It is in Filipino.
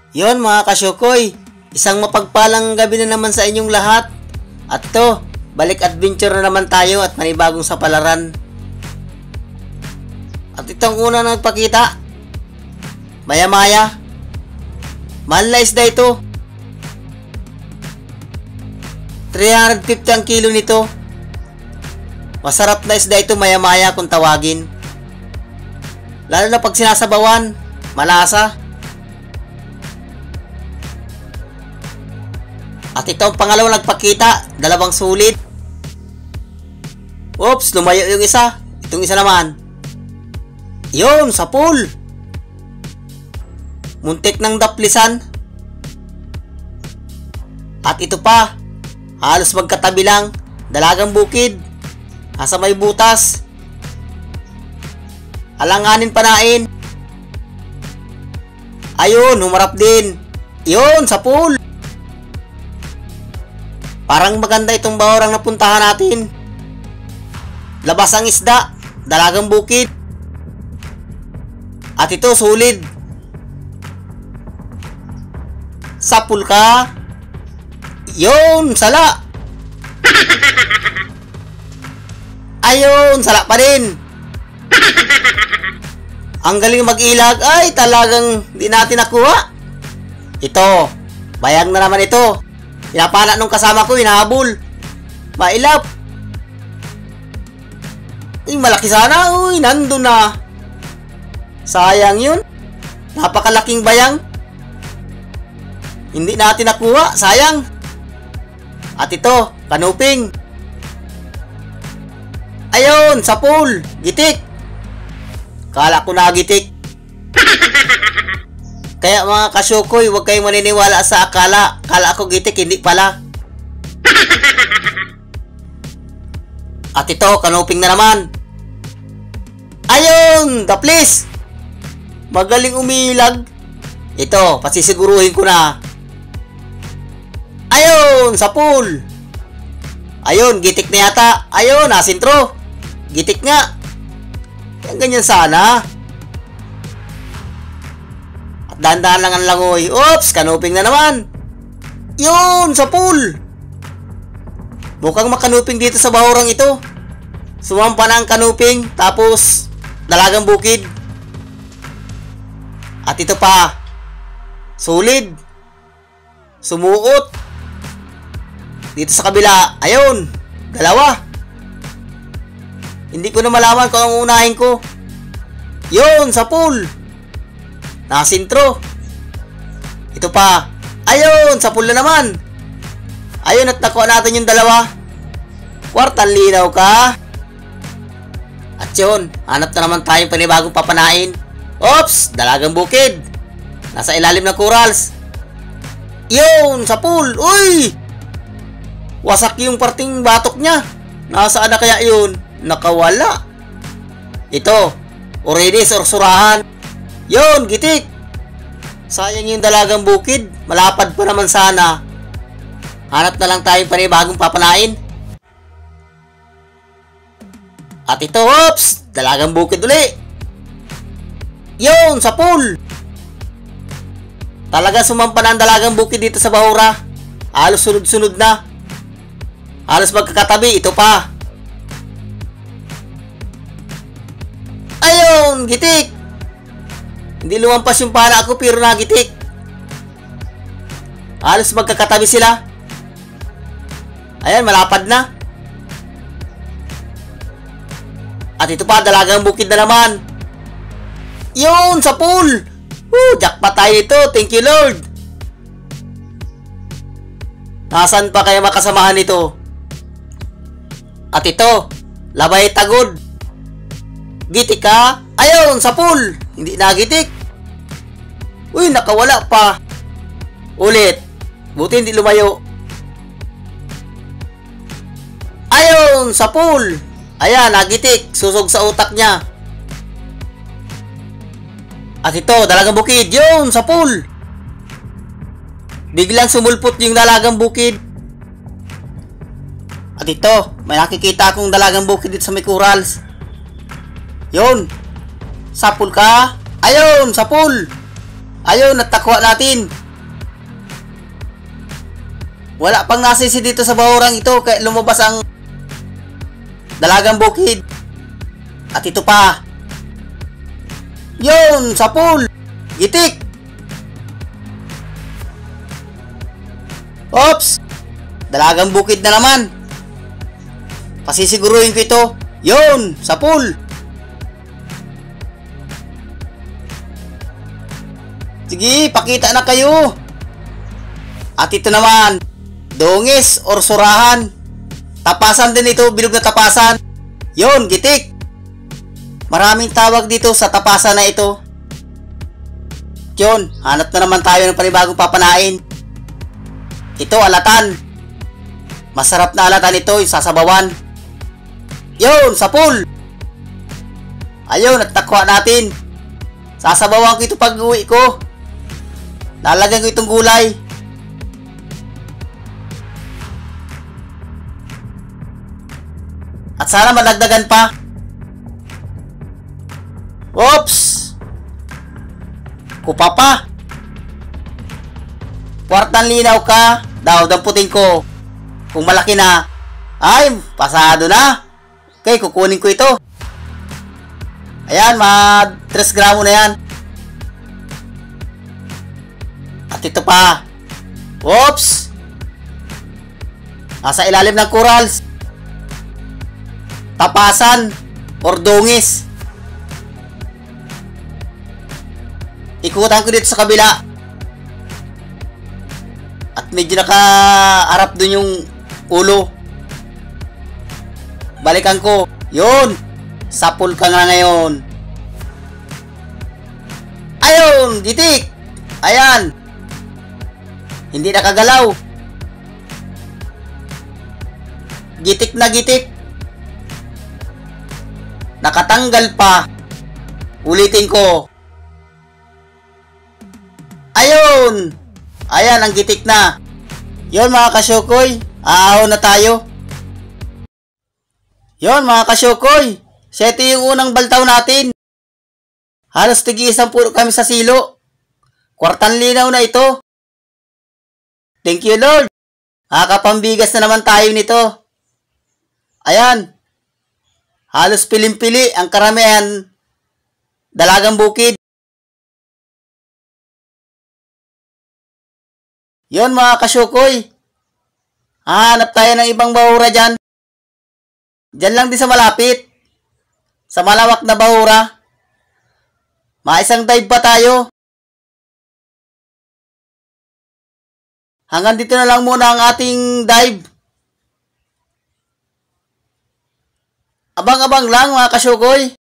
Yon mga kasyokoy, isang mapagpalang gabi na naman sa inyong lahat. At to, balik adventure na naman tayo at manibagong sapalaran. At itong una nagpakita, maya-maya, mahal na isda ito. 350 ang kilo nito. Masarap na isda ito maya-maya kung tawagin. Lalo na pag sinasabawan, malasa. At ito ang pangalawang nagpakita, dalawang sulit. Oops, lumayo yung isa. Itong isa naman. Yun, sa pool. Muntik ng daplisan. At ito pa, halos magkatabi lang, dalagang bukid. Nasa may butas. Alanganin panain. Ayun, humarap din. Yun, sa pool. Parang maganda itong bahorang napuntahan natin. Labas ang isda, dalagang bukid. At ito, solid. Sapul ka. Yun, sala. Ayun, sala pa rin. Ang galing mag-ilag. Ay, talagang di natin nakuha. Ito, bayang na naman ito. Pinapala nung kasama ko, hinahabol. Mailap. Ay, malaki sana. Uy, nandun na. Sayang yun. Napakalaking bayang. Hindi natin nakuha. Sayang. At ito, kanuping. Ayun, sa pool. Gitik. Kala ko na gitik. Kaya mga kasyokoy, huwag kayong maniniwala sa akala. Kala ako gitik, hindi pala. At ito, kanuping na naman. Ayun, daplis. Magaling umilag. Ito, pasisiguruhin ko na. Ayun, sa pool. Ayun, gitik na yata. Ayun, nasintro. Gitik nga. Yan, ganyan sana. Dahan-dahan lang ang langoy. Oops, kanuping na naman. Yun, sa pool. Mukhang makanuping dito sa bahurang ito. Sumampa na ang kanuping, tapos dalagang bukid. At ito pa. Solid. Sumuot. Dito sa kabila. Ayun, dalawa. Hindi ko na malaman kung ang unahin ko. Yun, sa pool. Nasintro. Ito pa. Ayun, sa pool na naman. Ayun, at nakuha natin yung dalawa. Kwartang linaw ka. At yun, hanap na naman tayong panibagong papanain. Oops, dalagang bukid. Nasa ilalim ng corals. Yun, sa pool. Uy! Wasak yung parting batok niya. Nasaan na kaya yun? Nakawala. Ito, already sursurahan. Yun, gitik. Sayang yung dalagang bukid. Malapad pa naman sana. Hanap na lang tayong panibagong papanain. At ito, oops, dalagang bukid uli. Yun, sa pool. Talaga sumampa na ang dalagang bukid dito sa bahura. Halos sunod-sunod na. Halos magkakatabi. Ito pa. Ayun, gitik. Hindi lumampas yung pala ako pero nagitik. Halos magkakatabi sila. Ayan, malapad na. At ito pa, dalagang bukid na naman. Yun, sa pool. Jackpot tayo ito. Thank you, Lord. Nasaan pa kaya makasamahan ito? At ito, labay tagod. Gitik ka. Ayun, sa pool. Hindi nagitik. Uy, nakawala pa. Ulit. Buti hindi lumayo. Ayun, sa pool. Ayan, nagitik. Susog sa utak niya. At ito, dalagang bukid. Yun, sa pool. Biglang sumulpot yung dalagang bukid. At ito, may nakikita akong dalagang bukid dito sa may corals. Yun. Sa pool ka. Ayun, sa pool. Ayun, natakuha natin. Wala pang nasisi dito sa bahurang ito kaya lumabas ang dalagang bukid. At ito pa. Yun, sa pool. Gitik. Oops. Dalagang bukid na naman. Pasisiguruhin ko ito. Yun, sa pool. Sige, pakita na kayo. At ito naman, dongis or surahan. Tapasan din ito, bilog na tapasan. Yun, gitik. Maraming tawag dito sa tapasan na ito. Yun, hanap na naman tayo ng panibagong papanain. Ito, alatan. Masarap na alatan ito, yung sasabawan. Yun, sa pool. Ayun, at nakuha natin. Sasabawan ko ito pag uwi ko. Lalagyan ko itong gulay. At sana madagdagan pa. Oops! Kupa pa. Kwartang linaw ka. Daw, damputin ko. Kung malaki na. Ay, pasado na. Okay, kukunin ko ito. Ayan, mga 3 gramo na yan. At ito pa. Oops! Nasa ilalim ng corals. Tapasan or dongis. Ikutan ko dito sa kabila. At medyo nakaharap dun yung ulo. Balikan ko. Yun. Sapul ka nga ngayon. Ayun. Gitik. Ayan. Hindi nakagalaw. Gitik na gitik. Nakatanggal pa. Ulitin ko. Ayun. Ayan, ang gitik na. Yun mga kasyokoy. Aahaw na tayo. Yun mga kasyokoy. Ito yung unang baltaw natin. Halos tig-isang puno kami sa silo. Kwartang linaw na ito. Thank you Lord. Nakakapambigas na naman tayo nito. Ayan. Halos pilim-pili ang karamihan. Dalagang bukid. Yon mga kasyukoy. Hanap tayo ng ibang bahura dyan. Dyan lang din sa malapit. Sa malawak na bahura. Maisang dive pa tayo. Hanggang dito na lang muna ang ating dive. Abang-abang lang mga kasyukoy.